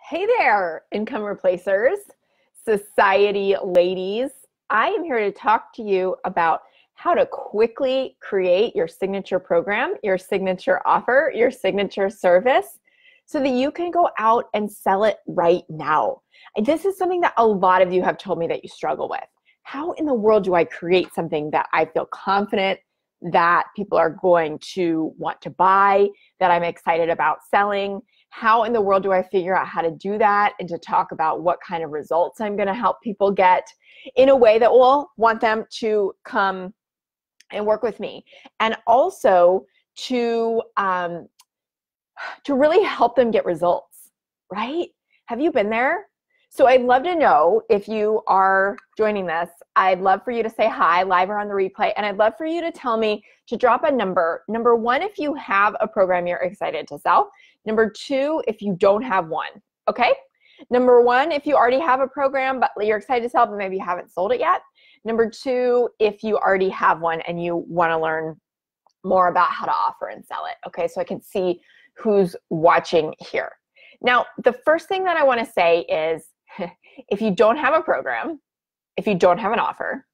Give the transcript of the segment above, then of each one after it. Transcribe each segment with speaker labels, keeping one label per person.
Speaker 1: Hey there, income replacers, society ladies. I am here to talk to you about how to quickly create your signature program, your signature offer, your signature service, so that you can go out and sell it right now. And this is something that a lot of you have told me that you struggle with. How in the world do I create something that I feel confident that people are going to want to buy, that I'm excited about selling? How in the world do I figure out how to do that and to talk about what kind of results I'm going to help people get in a way that will want them to come and work with me, and also to really help them get results, right? Have you been there? So I'd love to know if you are joining this. I'd love for you to say hi live or on the replay, and I'd love for you to tell me to drop a number. Number one, if you have a program you're excited to sell. Number two, if you don't have one, okay? Number one, if you already have a program but you're excited to sell but maybe you haven't sold it yet. Number two, if you already have one and you want to learn more about how to offer and sell it, okay? So I can see who's watching here. Now, the first thing that I want to say is, if you don't have a program, if you don't have an offer,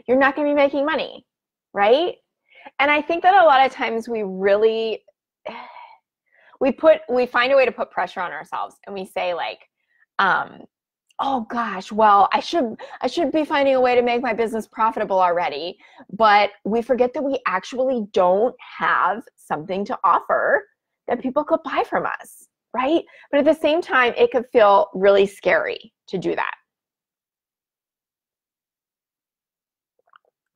Speaker 1: you're not going to be making money, right? And I think that a lot of times we find a way to put pressure on ourselves, and we say like, oh gosh, well, I should be finding a way to make my business profitable already. But we forget that we actually don't have something to offer that people could buy from us, right? But at the same time, it could feel really scary to do that.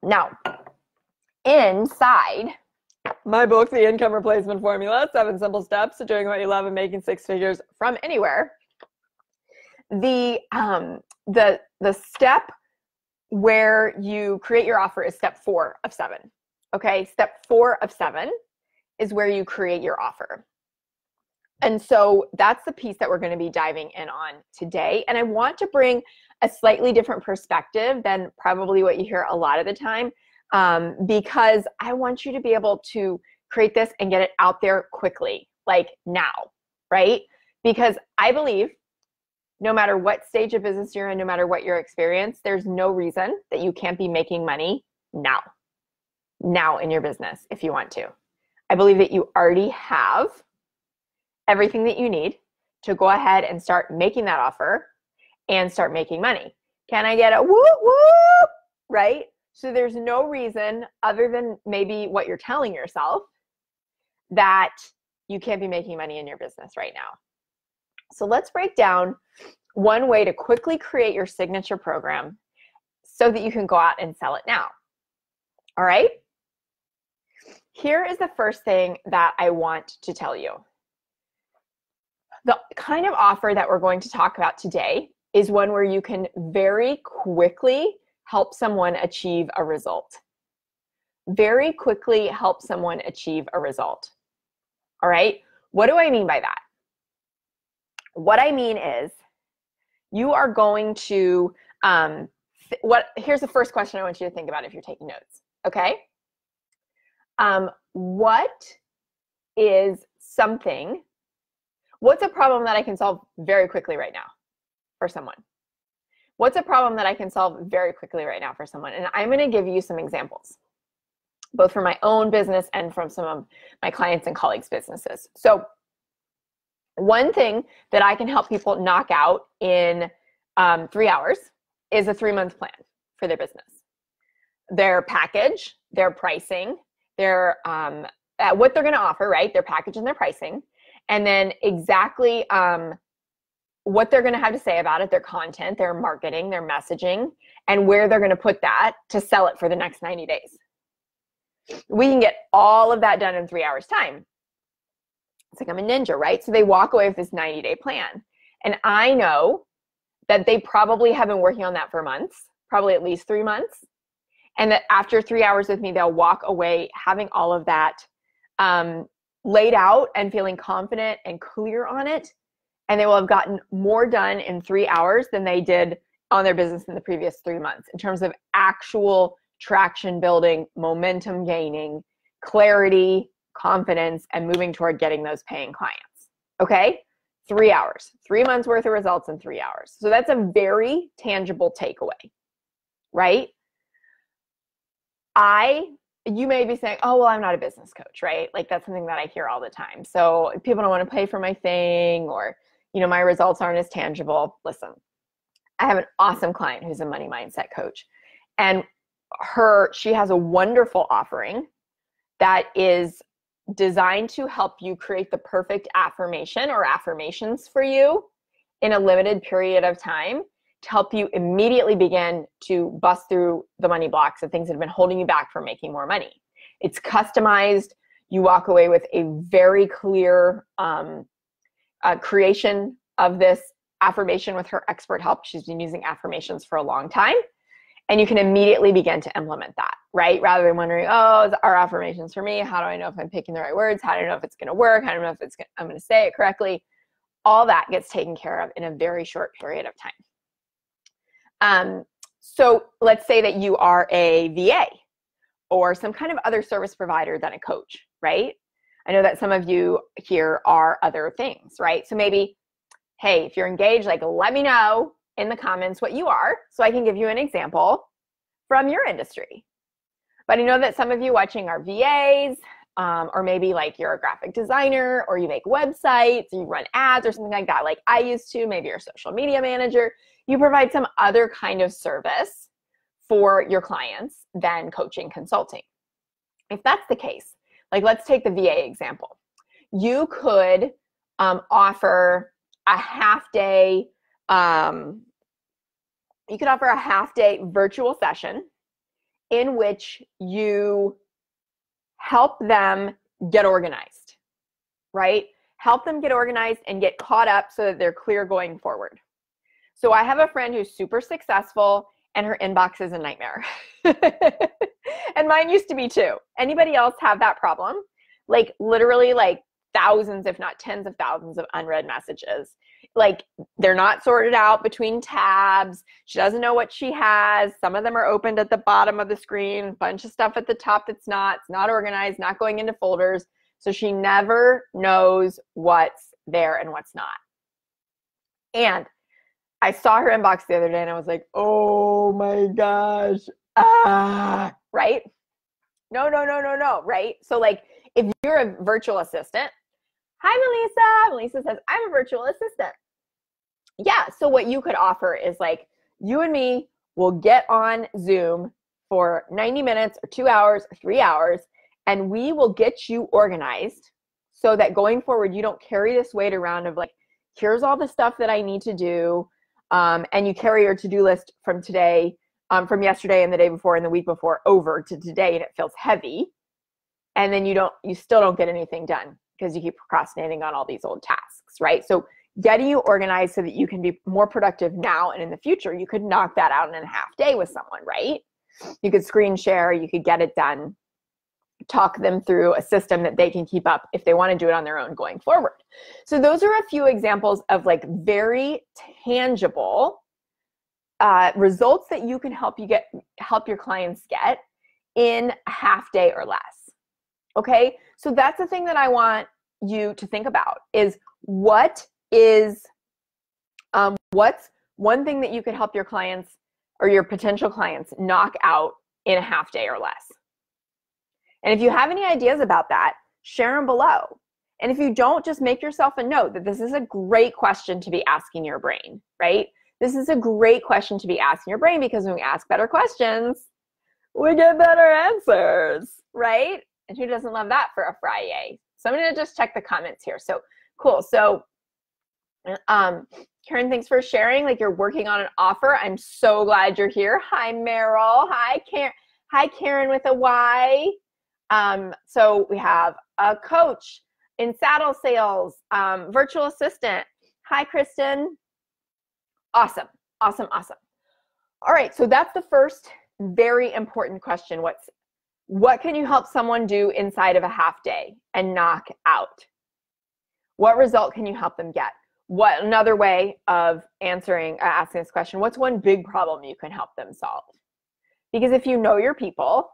Speaker 1: Now, inside my book, The Income Replacement Formula, 7 Simple Steps to Doing What You Love and Making 6 Figures from Anywhere, the step where you create your offer is step 4 of 7. Okay, step 4 of 7 is where you create your offer. And so that's the piece that we're going to be diving in on today. And I want to bring a slightly different perspective than probably what you hear a lot of the time, because I want you to be able to create this and get it out there quickly, like now, right? Because I believe no matter what stage of business you're in, no matter what your experience, there's no reason that you can't be making money now in your business if you want to. I believe that you already have everything that you need to go ahead and start making that offer and start making money. Can I get a whoop whoop, right? So there's no reason other than maybe what you're telling yourself that you can't be making money in your business right now. So let's break down one way to quickly create your signature program so that you can go out and sell it now. All right? Here is the first thing that I want to tell you. The kind of offer that we're going to talk about today is one where you can very quickly help someone achieve a result. Very quickly help someone achieve a result. All right? What do I mean by that? What I mean is you are going to, here's the first question I want you to think about if you're taking notes, okay? What's a problem that I can solve very quickly right now for someone? What's a problem that I can solve very quickly right now for someone? And I'm going to give you some examples, both from my own business and from some of my clients and colleagues' businesses. So one thing that I can help people knock out in 3 hours is a 3-month plan for their business. Their package, their pricing, their what they're going to offer, right? Their package and their pricing. And then exactly what they're going to have to say about it, their content, their marketing, their messaging, and where they're going to put that to sell it for the next 90 days. We can get all of that done in 3 hours' time. It's like I'm a ninja, right? So they walk away with this 90-day plan. And I know that they probably have been working on that for months, probably at least 3 months. And that after 3 hours with me, they'll walk away having all of that laid out and feeling confident and clear on it. And they will have gotten more done in 3 hours than they did on their business in the previous 3 months in terms of actual traction building, momentum gaining, clarity, confidence, and moving toward getting those paying clients. Okay? 3 hours, 3 months worth of results in 3 hours. So that's a very tangible takeaway, right? You may be saying, oh, well, I'm not a business coach, right? Like that's something that I hear all the time. So people don't want to pay for my thing, or, my results aren't as tangible. Listen, I have an awesome client who's a money mindset coach, and she has a wonderful offering that is designed to help you create the perfect affirmation or affirmations for you in a limited period of time to help you immediately begin to bust through the money blocks and things that have been holding you back from making more money. It's customized. You walk away with a very clear creation of this affirmation with her expert help. She's been using affirmations for a long time. And you can immediately begin to implement that, right? Rather than wondering, oh, are affirmations for me? How do I know if I'm picking the right words? How do I know if it's going to work? How do I know if I'm going to say it correctly? All that gets taken care of in a very short period of time. So let's say that you are a VA or some kind of other service provider than a coach, right? I know that some of you here are other things, right? So maybe, hey, if you're engaged, like let me know in the comments what you are so I can give you an example from your industry. But I know that some of you watching are VAs, or maybe like you're a graphic designer, or you make websites, you run ads or something like that, like I used to. Maybe you're a social media manager. You provide some other kind of service for your clients than coaching, consulting. If that's the case, like let's take the VA example. You could offer a half-day virtual session in which you help them get organized, right? Help them get organized and get caught up so that they're clear going forward. So I have a friend who's super successful and her inbox is a nightmare. And mine used to be too. Anybody else have that problem? Like literally like thousands, if not tens of thousands of unread messages. Like they're not sorted out between tabs. She doesn't know what she has. Some of them are opened at the bottom of the screen, a bunch of stuff at the top it's not organized, not going into folders. So she never knows what's there and what's not. And I saw her inbox the other day and I was like, oh my gosh, right? No, right? So like if you're a virtual assistant, hi, Melissa. Melissa says, I'm a virtual assistant. Yeah, so what you could offer is like, you and me will get on Zoom for 90 minutes or 2 hours or 3 hours, and we will get you organized so that going forward, you don't carry this weight around of like, here's all the stuff that I need to do. And you carry your to-do list from today, from yesterday and the day before and the week before over to today, and it feels heavy. And then you still don't get anything done because you keep procrastinating on all these old tasks, right? So getting you organized so that you can be more productive now and in the future. You could knock that out in a half day with someone, right? You could screen share, you could get it done, talk them through a system that they can keep up if they want to do it on their own going forward. So those are a few examples of like very tangible results that you can help your clients get in a half day or less. Okay, so that's the thing that I want you to think about is what's one thing that you could help your clients or your potential clients knock out in a half day or less. And if you have any ideas about that, share them below. And if you don't, just make yourself a note that this is a great question to be asking your brain, right? This is a great question to be asking your brain because when we ask better questions, we get better answers, right? And who doesn't love that for a Friday? So I'm going to just check the comments here. So cool. So Karen, thanks for sharing. Like you're working on an offer. I'm so glad you're here. Hi, Meryl. Hi, Karen. Hi, Karen with a Y. So we have a coach in saddle sales, virtual assistant. Hi, Kristen. Awesome. Awesome. Awesome. All right. So that's the first very important question. What can you help someone do inside of a half day and knock out? What result can you help them get? What another way of asking this question, what's one big problem you can help them solve? Because if you know your people,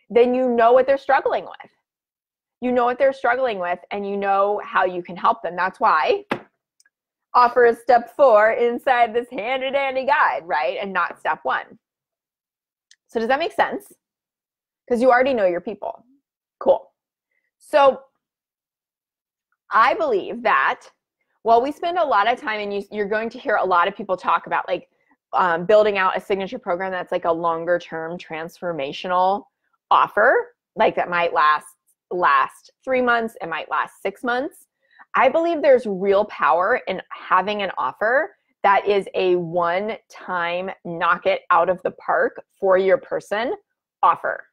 Speaker 1: then you know what they're struggling with. You know what they're struggling with and you know how you can help them. That's why offer is step 4 inside this handy dandy guide, right? And not step 1. So does that make sense? Because you already know your people. Cool. So I believe that while we spend a lot of time, and you're going to hear a lot of people talk about like building out a signature program that's like a longer term transformational offer, like that might last 3 months, it might last 6 months. I believe there's real power in having an offer that is a one-time knock it out of the park for your person offer.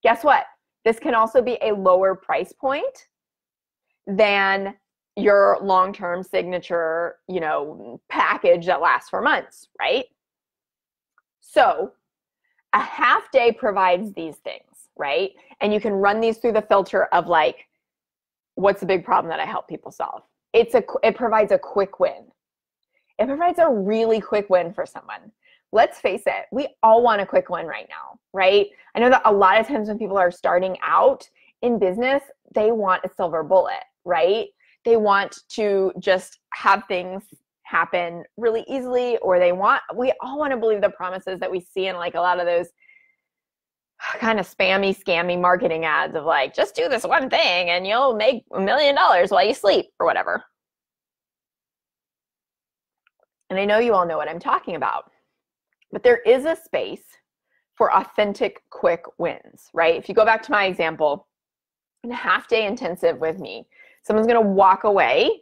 Speaker 1: Guess what? This can also be a lower price point than your long-term signature, package that lasts for months, right? So a half day provides these things, right? And you can run these through the filter of like, what's the big problem that I help people solve? It provides a quick win. It provides a really quick win for someone. Let's face it, we all want a quick win right now, right? I know that a lot of times when people are starting out in business, they want a silver bullet, right? They want to just have things happen really easily, or we all want to believe the promises that we see in like a lot of those kind of spammy, scammy marketing ads of like, just do this one thing and you'll make $1 million while you sleep or whatever. And I know you all know what I'm talking about, but there is a space for authentic, quick wins, right? If you go back to my example, in a half-day intensive with me, someone's going to walk away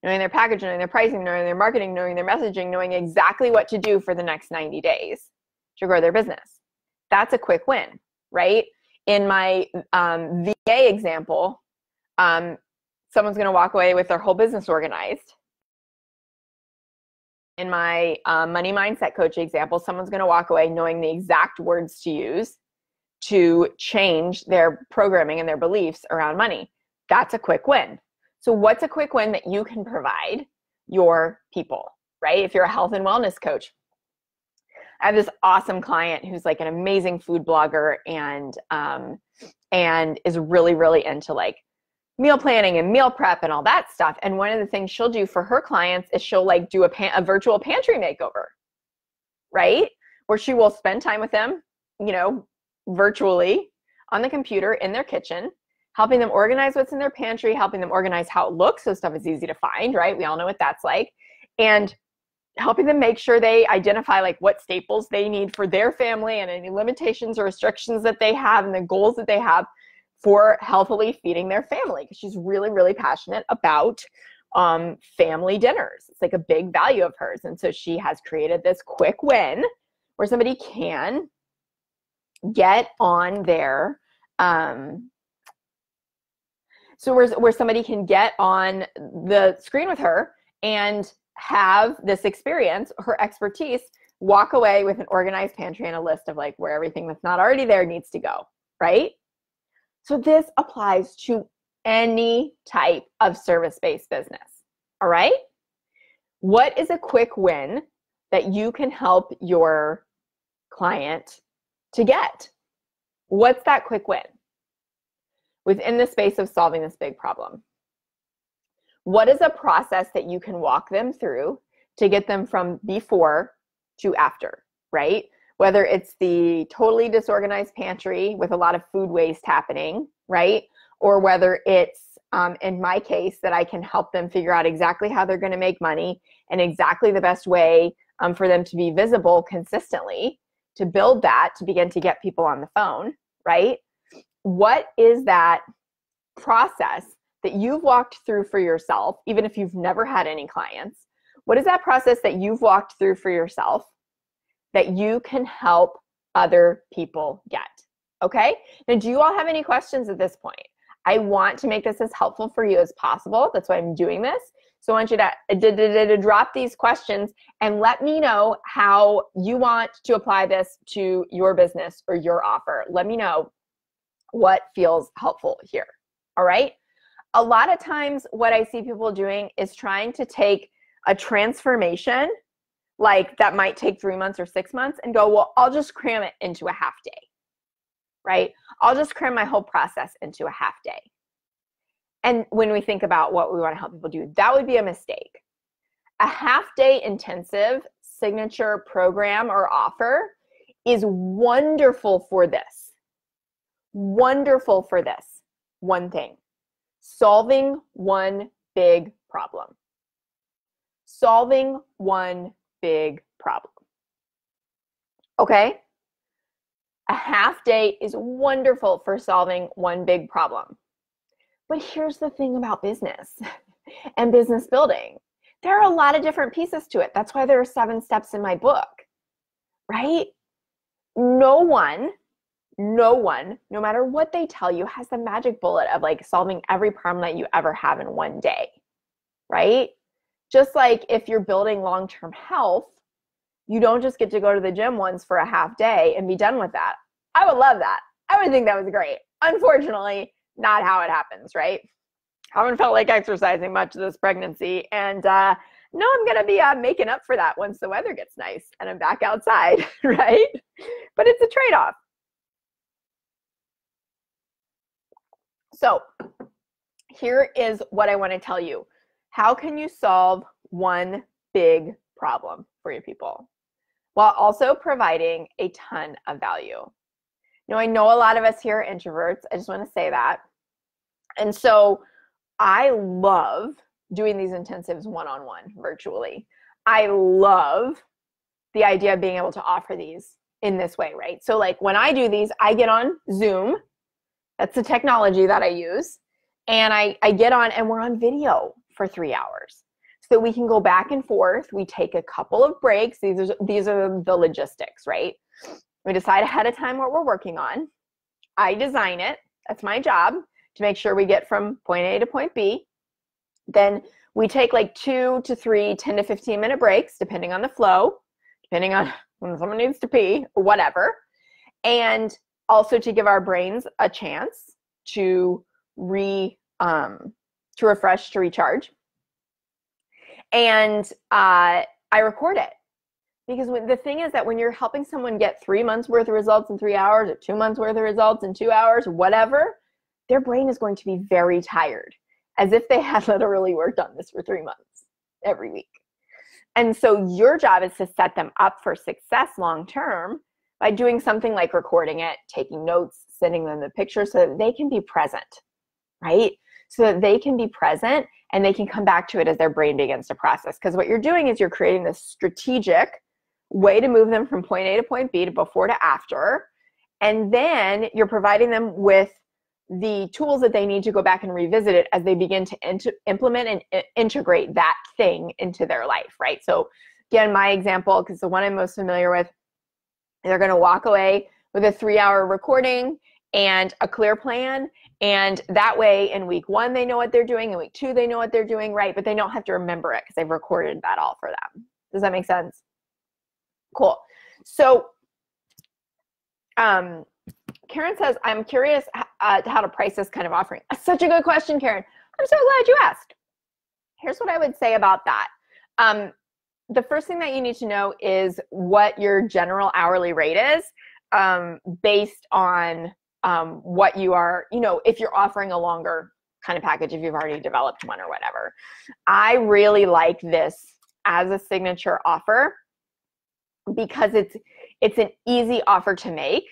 Speaker 1: knowing their package, knowing their pricing, knowing their marketing, knowing their messaging, knowing exactly what to do for the next 90 days to grow their business. That's a quick win, right? In my VA example, someone's going to walk away with their whole business organized. In my money mindset coach example, someone's going to walk away knowing the exact words to use to change their programming and their beliefs around money. That's a quick win. So what's a quick win that you can provide your people, right? If you're a health and wellness coach, I have this awesome client who's like an amazing food blogger and is really, really into like meal planning and meal prep and all that stuff. And one of the things she'll do for her clients is she'll like do a virtual pantry makeover, right? Where she will spend time with them, virtually on the computer in their kitchen, helping them organize what's in their pantry, helping them organize how it looks so stuff is easy to find, right? We all know what that's like. And helping them make sure they identify like what staples they need for their family and any limitations or restrictions that they have and the goals that they have for healthily feeding their family. Because she's really, really passionate about family dinners. It's like a big value of hers. And so she has created this quick win where somebody can get on their, where somebody can get on the screen with her and have this experience, her expertise, walk away with an organized pantry and a list of like where everything that's not already there needs to go, right? So this applies to any type of service-based business, all right? What is a quick win that you can help your client to get? What's that quick win within the space of solving this big problem? What is a process that you can walk them through to get them from before to after, right? Whether it's the totally disorganized pantry with a lot of food waste happening, right? Or whether it's, in my case, that I can help them figure out exactly how they're going to make money and exactly the best way for them to be visible consistently, to build that, to begin to get people on the phone, right? What is that process that you've walked through for yourself, even if you've never had any clients? What is that process that you've walked through for yourself that you can help other people get? Okay? Now, do you all have any questions at this point? I want to make this as helpful for you as possible. That's why I'm doing this. So I want you to drop these questions and let me know how you want to apply this to your business or your offer. Let me know what feels helpful here. All right? A lot of times what I see people doing is trying to take a transformation like that might take 3 months or 6 months and go, well, I'll just cram it into a half day, right? I'll just cram my whole process into a half day. And when we think about what we want to help people do, that would be a mistake. A half-day intensive signature program or offer is wonderful for this. Wonderful for this one thing. Solving one big problem. Solving one big problem. Okay? A half day is wonderful for solving one big problem. But here's the thing about business and business building. There are a lot of different pieces to it. That's why there are 7 steps in my book, right? No one, no matter what they tell you, has the magic bullet of like solving every problem that you ever have in one day, right? Just like if you're building long-term health, you don't just get to go to the gym once for a half day and be done with that. I would love that. I would think that was great. Unfortunately, not how it happens, right? I haven't felt like exercising much this pregnancy, and no, I'm going to be making up for that once the weather gets nice and I'm back outside, right? But it's a trade-off. So here is what I want to tell you. How can you solve one big problem for your people while also providing a ton of value? Now, I know a lot of us here are introverts. I just want to say that. And so I love doing these intensives one-on-one virtually. I love the idea of being able to offer these in this way, right? So like when I do these, I get on Zoom. That's the technology that I use. And I get on and we're on video for 3 hours so that we can go back and forth. We take a couple of breaks. These are the logistics, right? We decide ahead of time what we're working on. I design it. That's my job, to make sure we get from point A to point B. Then we take like 2 to 3, 10 to 15 minute breaks, depending on the flow, depending on when someone needs to pee or whatever. And also to give our brains a chance to refresh, to recharge. And I record it. Because the thing is that when you're helping someone get 3 months worth of results in 3 hours, or 2 months worth of results in 2 hours, whatever, their brain is going to be very tired, as if they had literally worked on this for 3 months every week. And so your job is to set them up for success long-term by doing something like recording it, taking notes, sending them the pictures so that they can be present, right? So that they can be present and they can come back to it as their brain begins to process. Because what you're doing is you're creating this strategic way to move them from point A to point B, to before to after. And then you're providing them with the tools that they need to go back and revisit it as they begin to implement and integrate that thing into their life, right? So again, my example, because the one I'm most familiar with, they're going to walk away with a 3-hour recording and a clear plan. And that way in week 1, they know what they're doing. In week 2, they know what they're doing, right? But they don't have to remember it because they've recorded that all for them. Does that make sense? Cool. So Karen says, I'm curious how to price this kind of offering. That's such a good question, Karen. I'm so glad you asked. Here's what I would say about that. The first thing that you need to know is what your general hourly rate is, based on what you are, if you're offering a longer kind of package, if you've already developed one or whatever. I really like this as a signature offer because it's an easy offer to make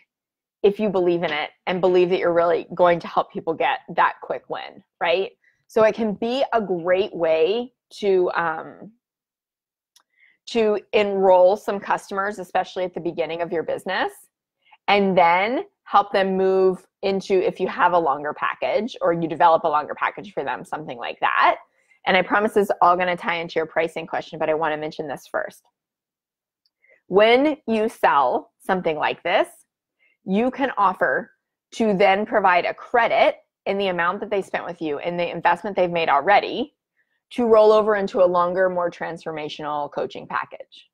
Speaker 1: if you believe in it and believe that you're really going to help people get that quick win, right? So it can be a great way to enroll some customers, especially at the beginning of your business, and then help them move into, if you have a longer package or you develop a longer package for them, something like that. And I promise this is all going to tie into your pricing question, but I want to mention this first. When you sell something like this, you can offer to then provide a credit in the amount that they spent with you and the investment they've made already to roll over into a longer, more transformational coaching package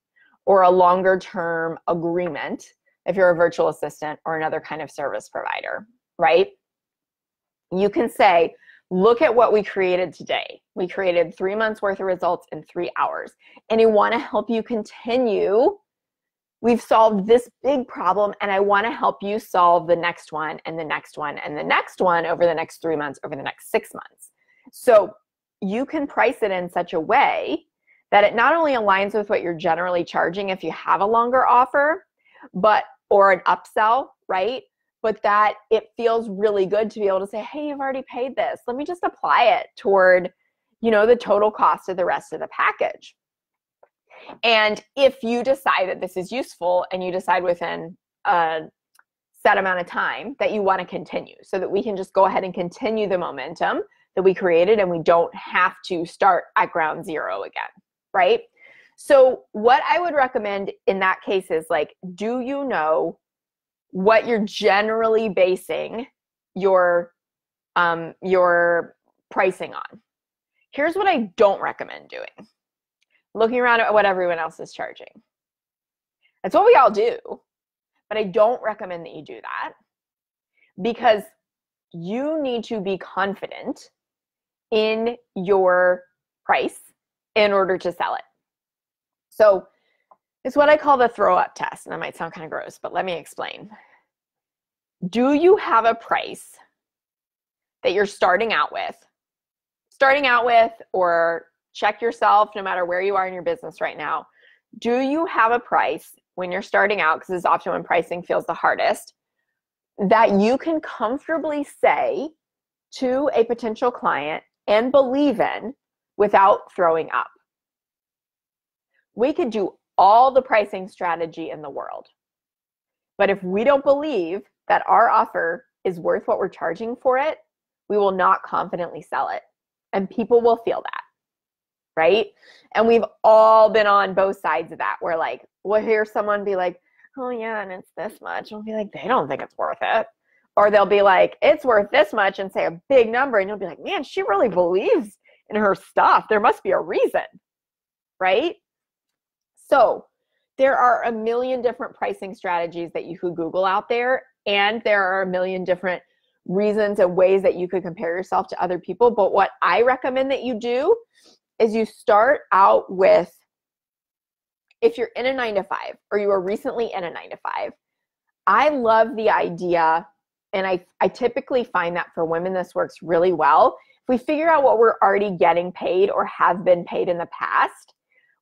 Speaker 1: or a longer term agreement if you're a virtual assistant or another kind of service provider, right? You can say, look at what we created today. We created 3 months worth of results in 3 hours, and I want to help you continue. We've solved this big problem, and I want to help you solve the next one and the next one and the next one over the next 3 months, over the next 6 months. So you can price it in such a way that it not only aligns with what you're generally charging if you have a longer offer, or an upsell, right? But that it feels really good to be able to say, hey, you've already paid this. Let me just apply it toward, the total cost of the rest of the package. And if you decide that this is useful and you decide within a set amount of time that you want to continue, so that we can just go ahead and continue the momentum that we created and we don't have to start at ground zero again, right? So what I would recommend in that case is, like, do you know what you're generally basing your pricing on? Here's what I don't recommend doing. Looking around at what everyone else is charging. That's what we all do, but I don't recommend that you do that, because you need to be confident in your price in order to sell it. So it's what I call the throw up test, and that might sound kind of gross, but let me explain. Do you have a price that you're starting out with, or check yourself no matter where you are in your business right now? Do you have a price when you're starting out, because it's often when pricing feels the hardest, that you can comfortably say to a potential client and believe in without throwing up? We could do all the pricing strategy in the world, but if we don't believe that our offer is worth what we're charging for it, we will not confidently sell it, and people will feel that, right? And we've all been on both sides of that, where, like, we'll hear someone be like, oh yeah, and it's this much, and we'll be like, they don't think it's worth it. Or they'll be like, it's worth this much, and say a big number, and you'll be like, man, she really believes in her stuff. There must be a reason, right? So there are a million different pricing strategies that you could Google out there, and there are a million different reasons and ways that you could compare yourself to other people. But what I recommend that you do is you start out with, if you're in a 9-to-5 or you are recently in a 9-to-5, I love the idea, and I typically find that for women this works really well. If we figure out what we're already getting paid or have been paid in the past,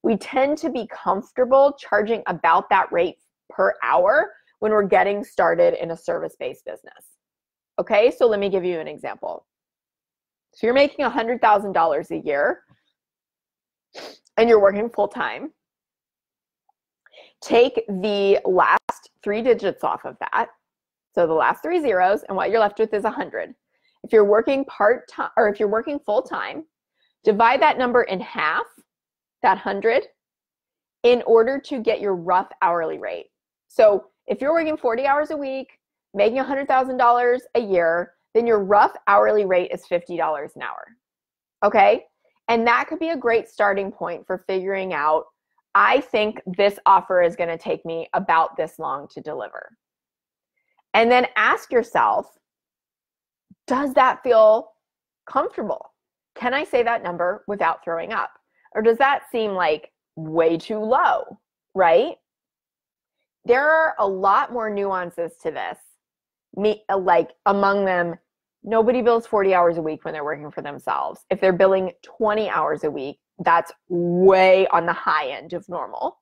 Speaker 1: we tend to be comfortable charging about that rate per hour when we're getting started in a service-based business. Okay, so let me give you an example. So you're making $100,000 a year and you're working full-time. Take the last 3 digits off of that. So the last 3 zeros, and what you're left with is 100. If you're working part-time, or if you're working full-time, divide that number in half, that 100, in order to get your rough hourly rate. So if you're working 40 hours a week, making $100,000 a year, then your rough hourly rate is $50 an hour. Okay? And that could be a great starting point for figuring out, I think this offer is going to take me about this long to deliver. And then ask yourself, does that feel comfortable? Can I say that number without throwing up? Or does that seem like way too low, right? There are a lot more nuances to this. Like, among them, nobody bills 40 hours a week when they're working for themselves. If they're billing 20 hours a week, that's way on the high end of normal.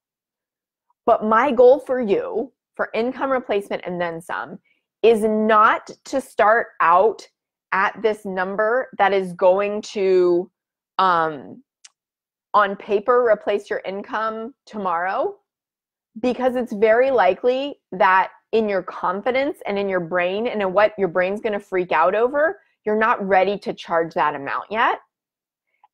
Speaker 1: But my goal for you, for income replacement and then some, is not to start out at this number that is going to, on paper, replace your income tomorrow, because it's very likely that in your confidence and in your brain and in what your brain's going to freak out over, you're not ready to charge that amount yet.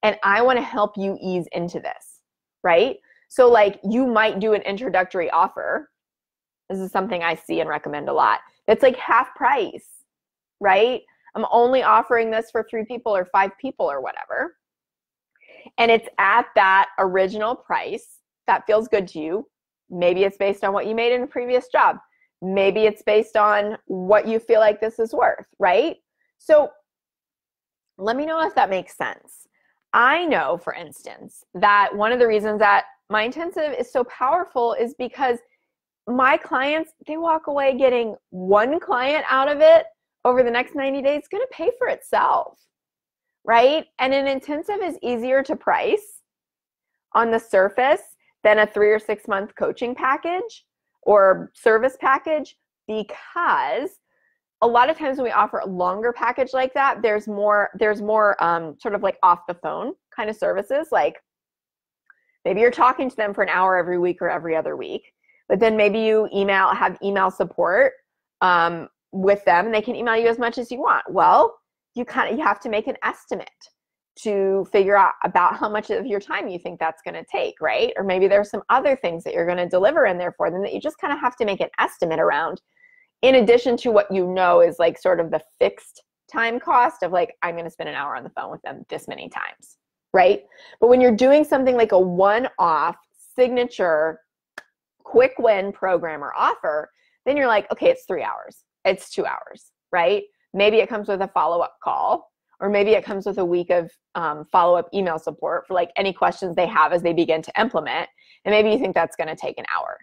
Speaker 1: And I want to help you ease into this, right? So, like, you might do an introductory offer. This is something I see and recommend a lot. It's like half price, right? I'm only offering this for 3 people or 5 people or whatever. And it's at that original price that feels good to you. Maybe it's based on what you made in a previous job. Maybe it's based on what you feel like this is worth, right? So let me know if that makes sense. I know, for instance, that one of the reasons that my intensive is so powerful is because my clients, they walk away getting 1 client out of it over the next 90 days. It's going to pay for itself, right? And an intensive is easier to price, on the surface than a 3 or 6 month coaching package or service package, because a lot of times when we offer a longer package like that, there's more sort of like off the phone kind of services. Like maybe you're talking to them for an hour every week or every other week, but then maybe you have email support with them, and they can email you as much as you want. Well, you have to make an estimate to figure out about how much of your time you think that's going to take, right? Or maybe there's some other things that you're going to deliver in there for them that you just kind of have to make an estimate around, in addition to what you know is like sort of the fixed time cost of like, I'm going to spend an hour on the phone with them this many times, right? But when you're doing something like a one-off signature quick win program or offer, then you're like, okay, it's 3 hours, it's 2 hours, right? Maybe it comes with a follow-up call, or maybe it comes with a week of follow-up email support for like any questions they have as they begin to implement. And maybe you think that's going to take an hour.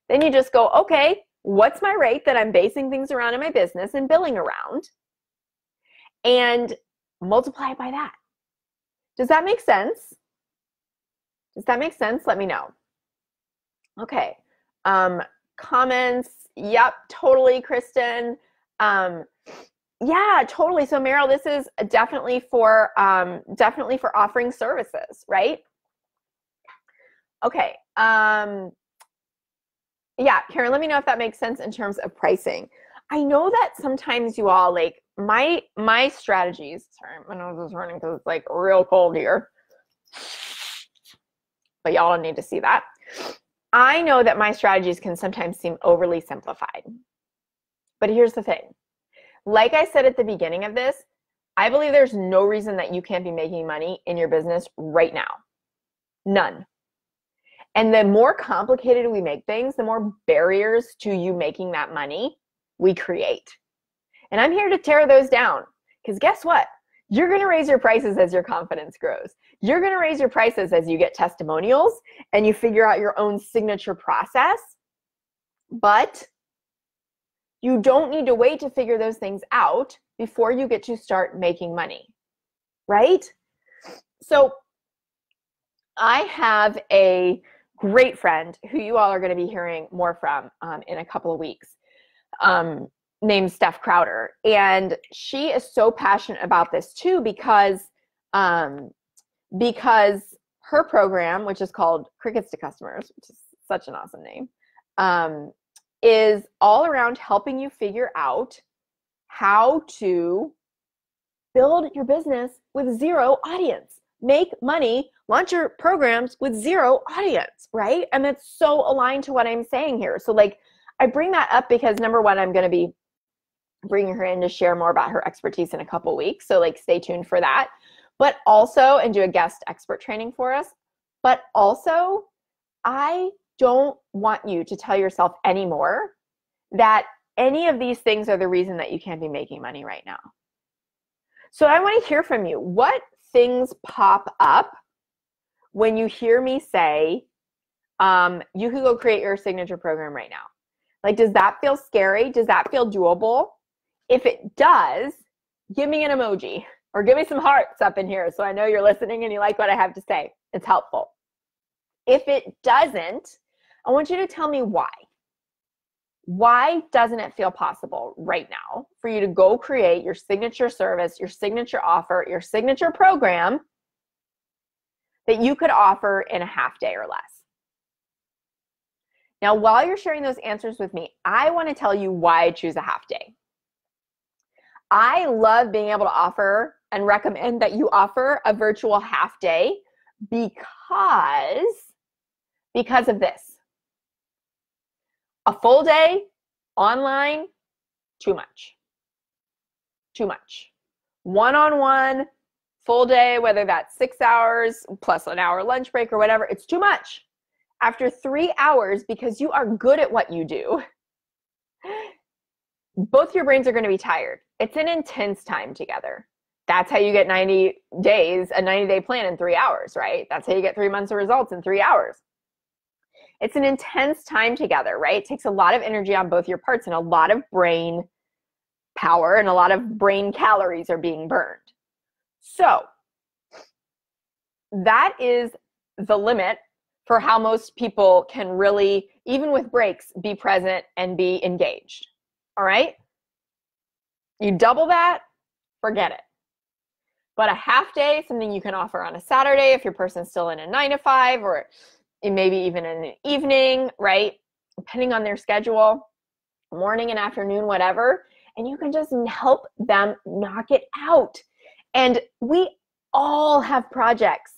Speaker 1: Then you just go, okay, what's my rate that I'm basing things around in my business and billing around, and multiply it by that. Does that make sense? Does that make sense? Let me know. Okay. Comments. Yep, totally, Kristen. Yeah, totally. So Meryl, this is definitely for offering services, right? Okay. Yeah, Karen, let me know if that makes sense in terms of pricing. I know that sometimes you all like my strategies. Sorry, my nose is running because it's like real cold here, but y'all don't need to see that. I know that my strategies can sometimes seem overly simplified, but here's the thing. Like I said at the beginning of this, I believe there's no reason that you can't be making money in your business right now. None. And the more complicated we make things, the more barriers to you making that money we create. And I'm here to tear those down, because guess what? You're going to raise your prices as your confidence grows. You're going to raise your prices as you get testimonials and you figure out your own signature process. But you don't need to wait to figure those things out before you get to start making money, right? So I have a great friend who you all are going to be hearing more from in a couple of weeks, named Steph Crowder. And she is so passionate about this too, because her program, which is called Crickets to Customers, which is such an awesome name, is all around helping you figure out how to build your business with zero audience, make money, launch your programs with zero audience, right? And it's so aligned to what I'm saying here. So like, I bring that up because number one, I'm going to be bringing her in to share more about her expertise in a couple weeks. So like, stay tuned for that, but also, and do a guest expert training for us. But also, I don't want you to tell yourself anymore that any of these things are the reason that you can't be making money right now. So I want to hear from you. What things pop up when you hear me say, you could go create your signature program right now? Like, does that feel scary? Does that feel doable? If it does, give me an emoji or give me some hearts up in here so I know you're listening and you like what I have to say. It's helpful. If it doesn't, I want you to tell me why. Why doesn't it feel possible right now for you to go create your signature service, your signature offer, your signature program that you could offer in a half day or less? Now, while you're sharing those answers with me, I want to tell you why I choose a half day. I love being able to offer and recommend that you offer a virtual half day because of this. A full day online, too much. Too much. One-on-one, full day, whether that's 6 hours plus an hour lunch break or whatever, it's too much. After 3 hours, because you are good at what you do, both your brains are going to be tired. It's an intense time together. That's how you get 90 days, a 90-day plan in 3 hours, right? That's how you get 3 months of results in 3 hours. It's an intense time together, right? It takes a lot of energy on both your parts, and a lot of brain power and a lot of brain calories are being burned. So that is the limit for how most people can really, even with breaks, be present and be engaged. All right? You double that, forget it. But a half day, something you can offer on a Saturday if your person's still in a 9 to 5, or maybe even in an evening, right? Depending on their schedule, morning and afternoon, whatever. And you can just help them knock it out. And we all have projects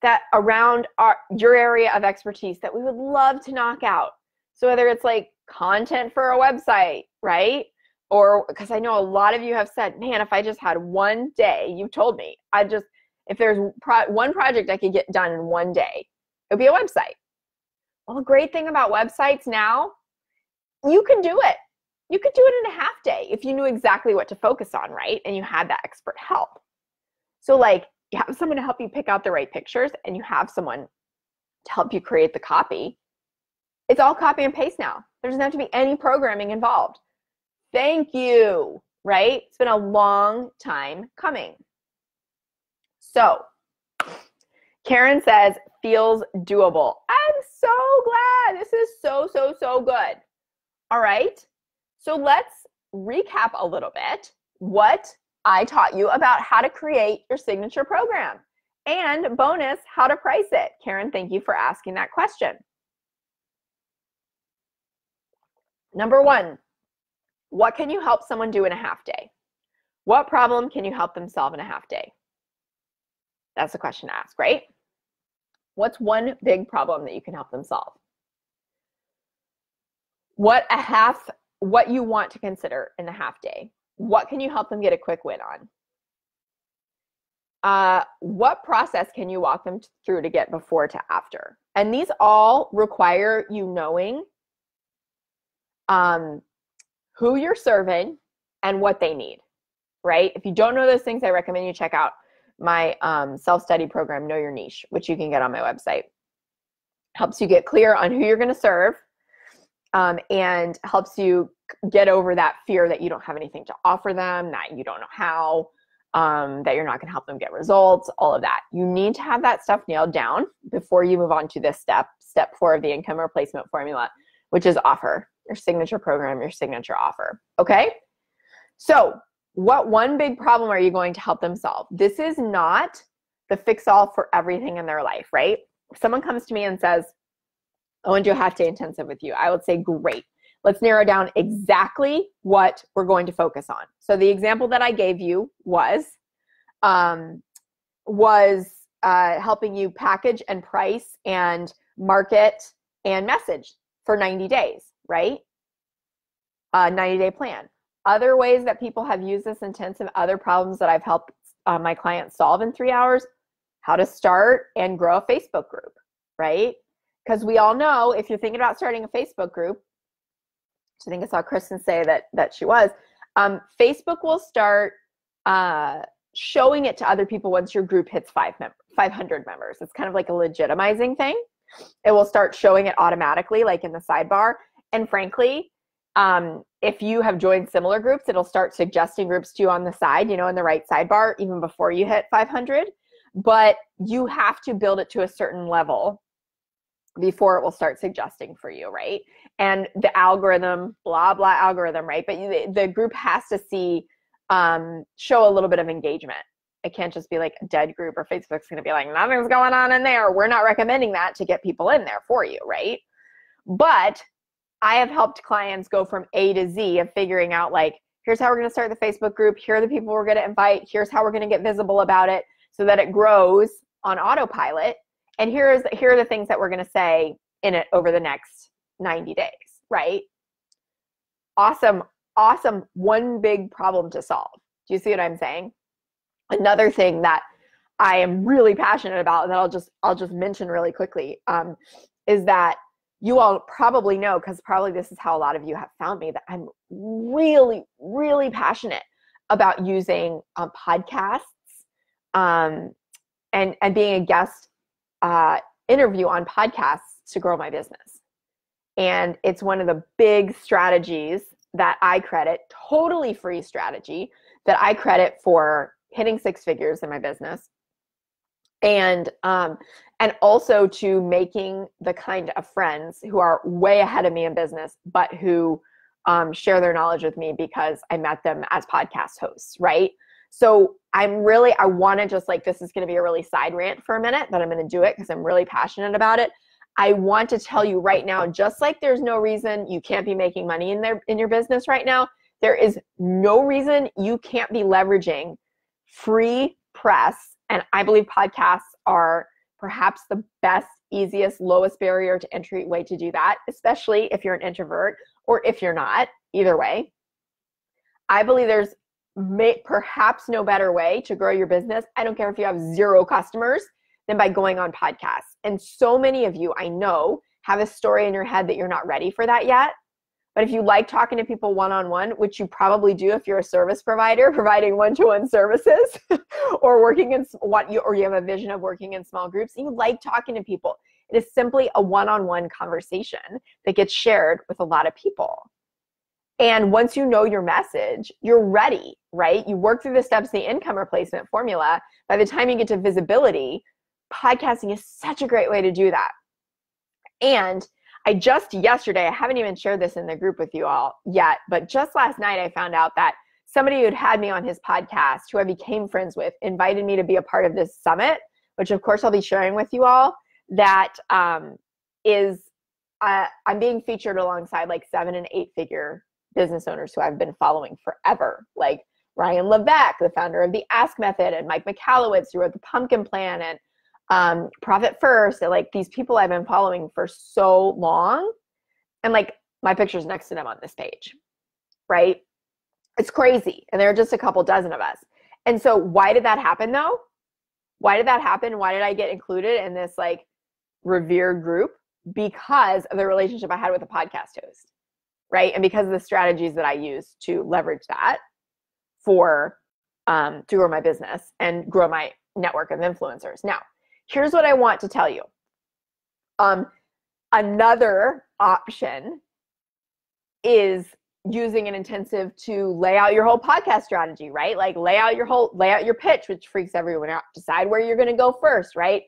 Speaker 1: that around your area of expertise that we would love to knock out. So whether it's like content for a website, right? Or because I know a lot of you have said, man, if I just had one day, you've told me, if there's one project I could get done in one day, it would be a website. Well, the great thing about websites now, you can do it. You could do it in a half day if you knew exactly what to focus on, right? And you had that expert help. So like you have someone to help you pick out the right pictures, and you have someone to help you create the copy. It's all copy and paste now. There doesn't have to be any programming involved. Thank you, right? It's been a long time coming. So Karen says, feels doable. I'm so glad. This is so good. All right. So let's recap a little bit what I taught you about how to create your signature program, and bonus, how to price it. Karen, thank you for asking that question. Number one, what can you help someone do in a half day? What problem can you help them solve in a half day? That's the question to ask, right? What's one big problem that you can help them solve? What you want to consider in the half day? What can you help them get a quick win on? What process can you walk them through to get before to after? And these all require you knowing who you're serving and what they need, right? If you don't know those things, I recommend you check out my self-study program, Know Your Niche, which you can get on my website. Helps you get clear on who you're going to serve, and helps you get over that fear that you don't have anything to offer them, that you don't know how, that you're not going to help them get results, all of that. You need to have that stuff nailed down before you move on to this step 4 of the income replacement formula, which is offer your signature program, your signature offer. Okay? So what one big problem are you going to help them solve? This is not the fix-all for everything in their life, right? If someone comes to me and says, I want to do a half-day intensive with you, I would say, great. Let's narrow down exactly what we're going to focus on. So the example that I gave you was helping you package and price and market and message for 90 days, right? 90-day plan. Other ways that people have used this intensive, other problems that I've helped my clients solve in 3 hours, how to start and grow a Facebook group, right? Because we all know if you're thinking about starting a Facebook group, I think I saw Kristen say that she was, Facebook will start showing it to other people once your group hits 500 members. It's kind of like a legitimizing thing. It will start showing it automatically, like in the sidebar. And frankly, if you have joined similar groups, it'll start suggesting groups to you on the side, in the right sidebar, even before you hit 500. But you have to build it to a certain level before it will start suggesting for you, right? And the algorithm, blah, blah algorithm, right? But the group has to show a little bit of engagement. It can't just be like a dead group, or Facebook's going to be like, nothing's going on in there. We're not recommending that to get people in there for you, right? But I have helped clients go from A to Z of figuring out, like, here's how we're going to start the Facebook group. Here are the people we're going to invite. Here's how we're going to get visible about it so that it grows on autopilot. And here are the things that we're going to say in it over the next 90 days, right? Awesome. One big problem to solve. Do you see what I'm saying? Another thing that I am really passionate about, and that I'll just mention really quickly, is that you all probably know, because probably this is how a lot of you have found me, that I'm really, really passionate about using podcasts and being a guest interview on podcasts to grow my business. And it's one of the big strategies that I credit, totally free strategy, that I credit for hitting 6 figures in my business And also to making the kind of friends who are way ahead of me in business, but who share their knowledge with me because I met them as podcast hosts, right? So I want to just, like, this is going to be a really side rant for a minute, but I'm going to do it because I'm really passionate about it. I want to tell you right now, just like there's no reason you can't be making money in your business right now, there is no reason you can't be leveraging free press. And I believe podcasts are perhaps the best, easiest, lowest barrier to entry way to do that, especially if you're an introvert or if you're not. Either way, I believe there's perhaps no better way to grow your business. I don't care if you have 0 customers, than by going on podcasts. And so many of you, I know, have a story in your head that you're not ready for that yet. But if you like talking to people one-on-one, which you probably do if you're a service provider providing one-to-one services, or you have a vision of working in small groups, and you like talking to people, it is simply a one-on-one conversation that gets shared with a lot of people. And once you know your message, you're ready, right? You work through the steps of the income replacement formula. By the time you get to visibility, podcasting is such a great way to do that. And yesterday, I haven't even shared this in the group with you all yet, but just last night I found out that somebody who had me on his podcast, who I became friends with, invited me to be a part of this summit, which of course I'll be sharing with you all, that I'm being featured alongside like 7- and 8-figure business owners who I've been following forever, like Ryan Levesque, the founder of the Ask Method, and Mike Michalowicz, who wrote the Pumpkin Plan, and Profit First, and like these people I've been following for so long, and like my picture's next to them on this page, right? It's crazy. And there are just a couple dozen of us. And so why did that happen though? Why did that happen? Why did I get included in this like revered group? Because of the relationship I had with a podcast host, right? And because of the strategies that I use to leverage that for to grow my business and grow my network of influencers. Now, here's what I want to tell you. Another option is using an intensive to lay out your whole podcast strategy, right? Like lay out your pitch, which freaks everyone out. Decide where you're going to go first, right?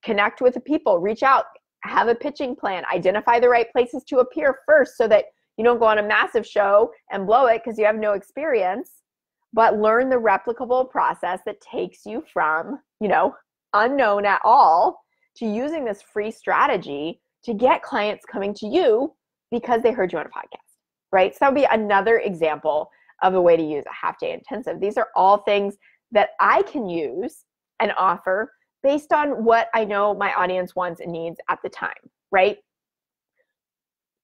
Speaker 1: Connect with the people, reach out, have a pitching plan, identify the right places to appear first so that you don't go on a massive show and blow it because you have no experience, but learn the replicable process that takes you from, unknown at all to using this free strategy to get clients coming to you because they heard you on a podcast, right? So that would be another example of a way to use a half-day intensive. These are all things that I can use and offer based on what I know my audience wants and needs at the time, right?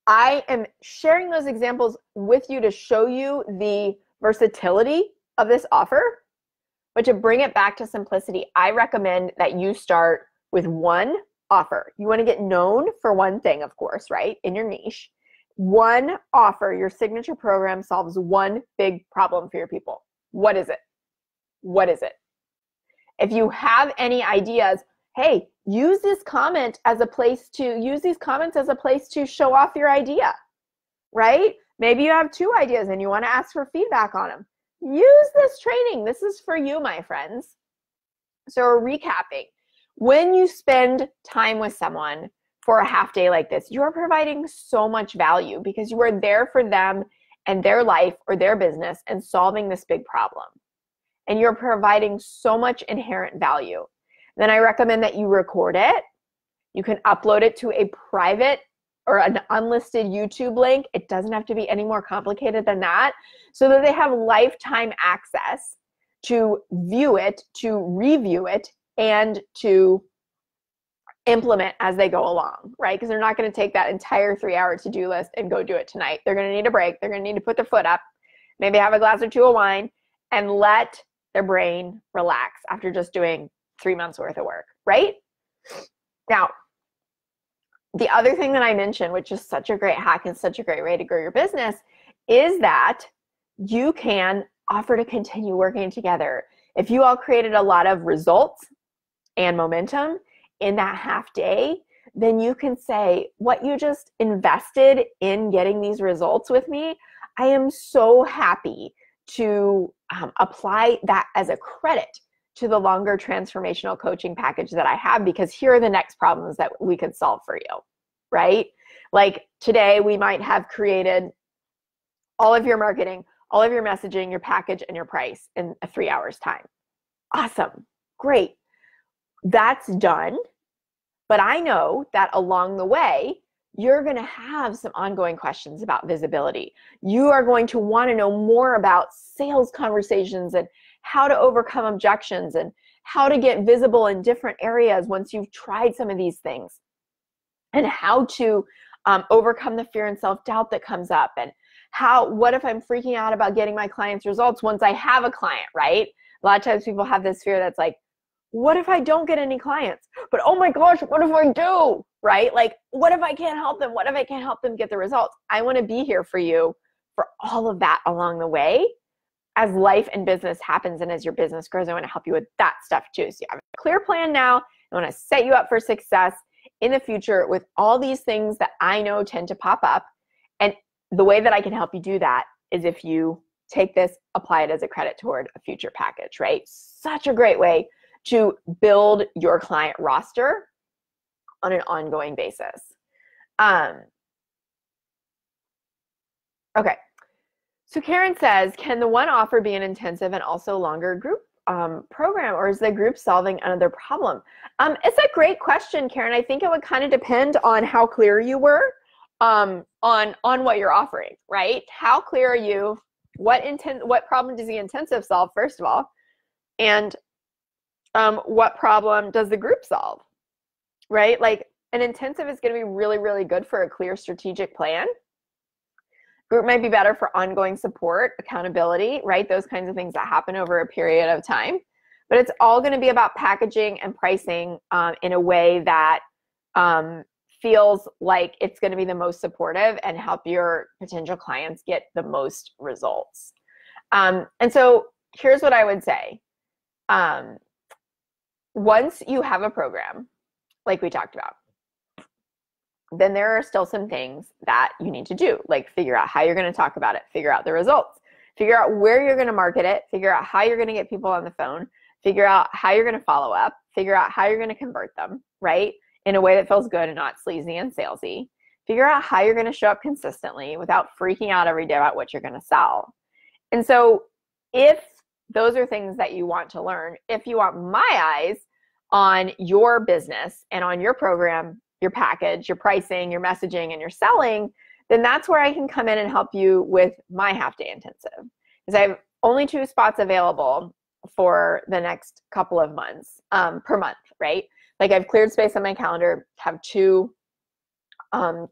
Speaker 1: I am sharing those examples with you to show you the versatility of this offer. But to bring it back to simplicity, I recommend that you start with one offer. You want to get known for one thing, of course, right? In your niche. One offer, your signature program solves one big problem for your people. What is it? What is it? If you have any ideas, hey, use these comments as a place to show off your idea, right? Maybe you have 2 ideas and you want to ask for feedback on them. Use this training. This is for you, my friends. So recapping, when you spend time with someone for a half day like this, you are providing so much value because you are there for them and their life or their business and solving this big problem. And you're providing so much inherent value. Then I recommend that you record it. You can upload it to a private or an unlisted YouTube link. It doesn't have to be any more complicated than that, so that they have lifetime access to view it, to review it, and to implement as they go along, right? Because they're not going to take that entire 3-hour to-do list and go do it tonight. They're going to need a break. They're going to need to put their foot up, maybe have a glass or 2 of wine, and let their brain relax after just doing 3 months worth of work, right? Now, the other thing that I mentioned, which is such a great hack and such a great way to grow your business, is that you can offer to continue working together. If you all created a lot of results and momentum in that half day, then you can say, what you just invested in getting these results with me, I am so happy to apply that as a credit to the longer transformational coaching package that I have, because here are the next problems that we could solve for you, right? Like today, we might have created all of your marketing, all of your messaging, your package, and your price in 3 hours time. Awesome. Great. That's done. But I know that along the way, you're going to have some ongoing questions about visibility. You are going to want to know more about sales conversations and how to overcome objections and how to get visible in different areas once you've tried some of these things, and how to overcome the fear and self-doubt that comes up, and what if I'm freaking out about getting my clients results once I have a client, right? A lot of times people have this fear that's like, what if I don't get any clients? But oh my gosh, what if I do, right? Like, what if I can't help them? What if I can't help them get the results? I want to be here for you for all of that along the way as life and business happens and as your business grows. I want to help you with that stuff too. So you have a clear plan now. I want to set you up for success in the future with all these things that I know tend to pop up. And the way that I can help you do that is if you take this, apply it as a credit toward a future package, right? Such a great way to build your client roster on an ongoing basis. Okay. So Karen says, can the one offer be an intensive and also longer group program, or is the group solving another problem? It's a great question, Karen. I think it would kind of depend on how clear you were on what you're offering, right? How clear are you? What problem does the intensive solve, first of all? And what problem does the group solve, right? Like an intensive is going to be really, really good for a clear strategic plan. Group might be better for ongoing support, accountability, right? Those kinds of things that happen over a period of time. But it's all going to be about packaging and pricing in a way that feels like it's going to be the most supportive and help your potential clients get the most results. And so here's what I would say. Once you have a program, like we talked about, then there are still some things that you need to do, like figure out how you're going to talk about it, figure out the results, figure out where you're going to market it, figure out how you're going to get people on the phone, figure out how you're going to follow up, figure out how you're going to convert them, right? In a way that feels good and not sleazy and salesy. Figure out how you're going to show up consistently without freaking out every day about what you're going to sell. And so if those are things that you want to learn, if you want my eyes on your business and on your program, your package, your pricing, your messaging, and your selling, then that's where I can come in and help you with my half-day intensive. Because I have only 2 spots available for the next couple of months per month, right? Like I've cleared space on my calendar, have two of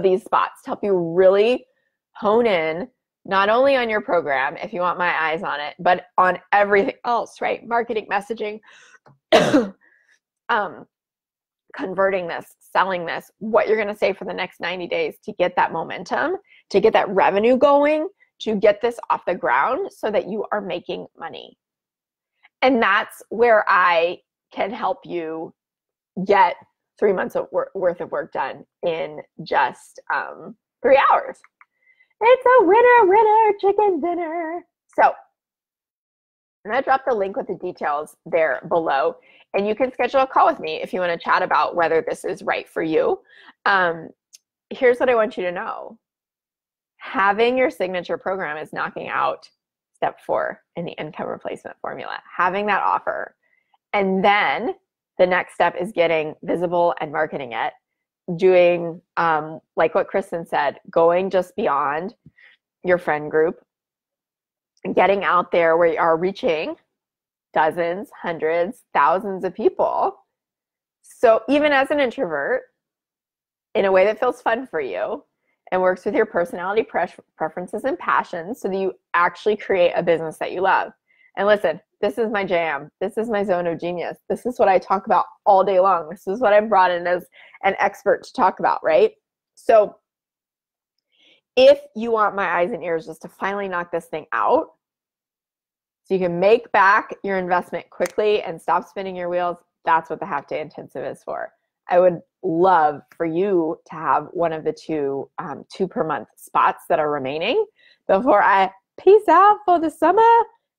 Speaker 1: these spots to help you really hone in, not only on your program, if you want my eyes on it, but on everything else, right? Marketing, messaging, converting this, selling this, what you're going to say for the next 90 days to get that momentum, to get that revenue going, to get this off the ground so that you are making money. And that's where I can help you get 3 months of worth of work done in just 3 hours. It's a winner chicken dinner. So I'm going to drop the link with the details there below, and you can schedule a call with me if you want to chat about whether this is right for you. Here's what I want you to know. Having your signature program is knocking out step 4 in the income replacement formula. Having that offer. And then the next step is getting visible and marketing it. Doing, like what Kristen said, going just beyond your friend group. Getting out there where you are reaching dozens, hundreds, thousands of people. So even as an introvert, in a way that feels fun for you and works with your personality preferences and passions so that you actually create a business that you love. And listen, this is my jam. This is my zone of genius. This is what I talk about all day long. This is what I'm brought in as an expert to talk about, right? So if you want my eyes and ears just to finally knock this thing out, so you can make back your investment quickly and stop spinning your wheels, that's what the half-day intensive is for. I would love for you to have one of the two per month spots that are remaining before I peace out for the summer,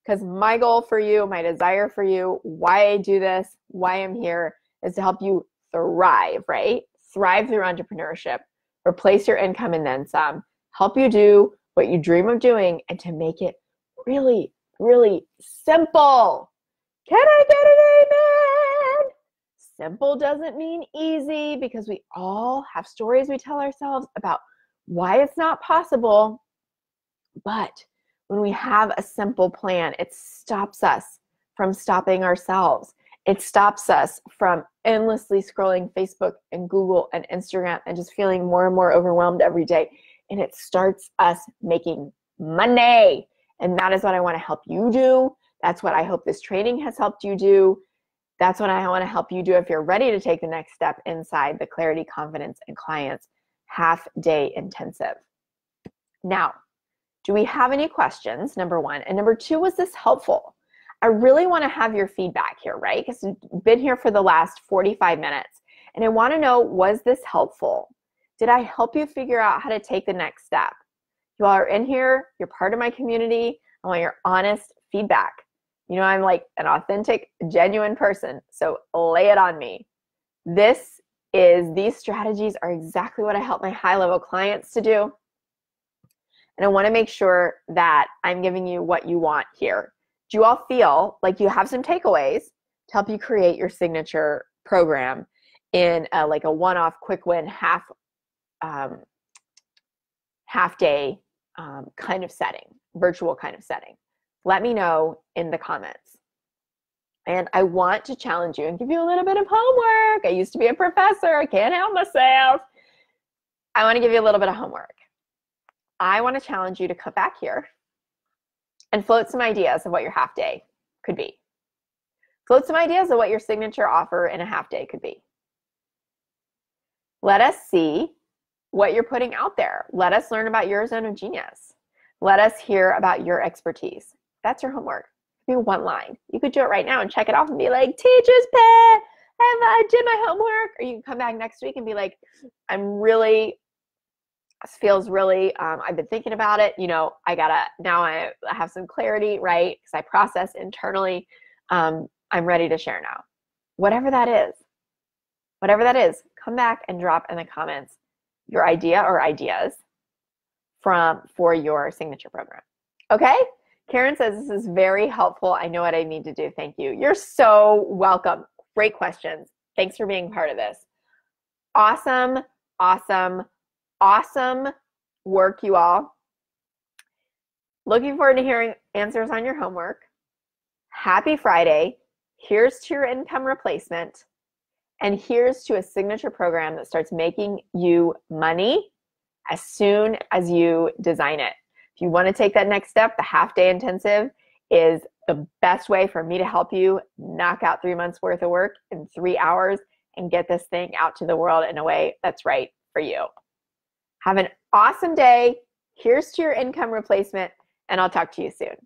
Speaker 1: Because my goal for you, my desire for you, why I do this, why I'm here, is to help you thrive, right? Thrive through entrepreneurship, replace your income and then some, help you do what you dream of doing, and to make it really, really simple. Can I get an amen? Simple doesn't mean easy, because we all have stories we tell ourselves about why it's not possible. But when we have a simple plan, it stops us from stopping ourselves. It stops us from endlessly scrolling Facebook and Google and Instagram and just feeling more and more overwhelmed every day. And it starts us making money. And that is what I want to help you do. That's what I hope this training has helped you do. That's what I want to help you do if you're ready to take the next step inside the Clarity, Confidence, and Clients half-day intensive. Now, do we have any questions, number one? And number two, was this helpful? I really want to have your feedback here, right? Because you've been here for the last 45 minutes. And I want to know, was this helpful? Did I help you figure out how to take the next step? You all are in here. You're part of my community. I want your honest feedback. You know, I'm like an authentic, genuine person. So lay it on me. These strategies are exactly what I help my high-level clients to do. And I want to make sure that I'm giving you what you want here. Do you all feel like you have some takeaways to help you create your signature program in like a one-off, quick win, half-day kind of setting, virtual kind of setting? Let me know in the comments. And I want to challenge you and give you a little bit of homework. I used to be a professor. I can't help myself. I want to give you a little bit of homework. I want to challenge you to come back here and float some ideas of what your half day could be. Float some ideas of what your signature offer in a half day could be. Let us see what you're putting out there. Let us learn about your zone of genius. Let us hear about your expertise. That's your homework. It could be one line. You could do it right now and check it off and be like, teacher's pet, have I did my homework? Or you can come back next week and be like, this feels really, I've been thinking about it. You know, now I have some clarity, right? Because I process internally. I'm ready to share now. Whatever that is, come back and drop in the comments your idea or ideas for your signature program. Okay? Karen says, this is very helpful. I know what I need to do. Thank you. You're so welcome. Great questions. Thanks for being part of this. Awesome, awesome, awesome work, you all. Looking forward to hearing answers on your homework. Happy Friday. Here's to your income replacement. And here's to a signature program that starts making you money as soon as you design it. If you want to take that next step, the half-day intensive is the best way for me to help you knock out 3 months worth of work in 3 hours and get this thing out to the world in a way that's right for you. Have an awesome day. Here's to your income replacement, and I'll talk to you soon.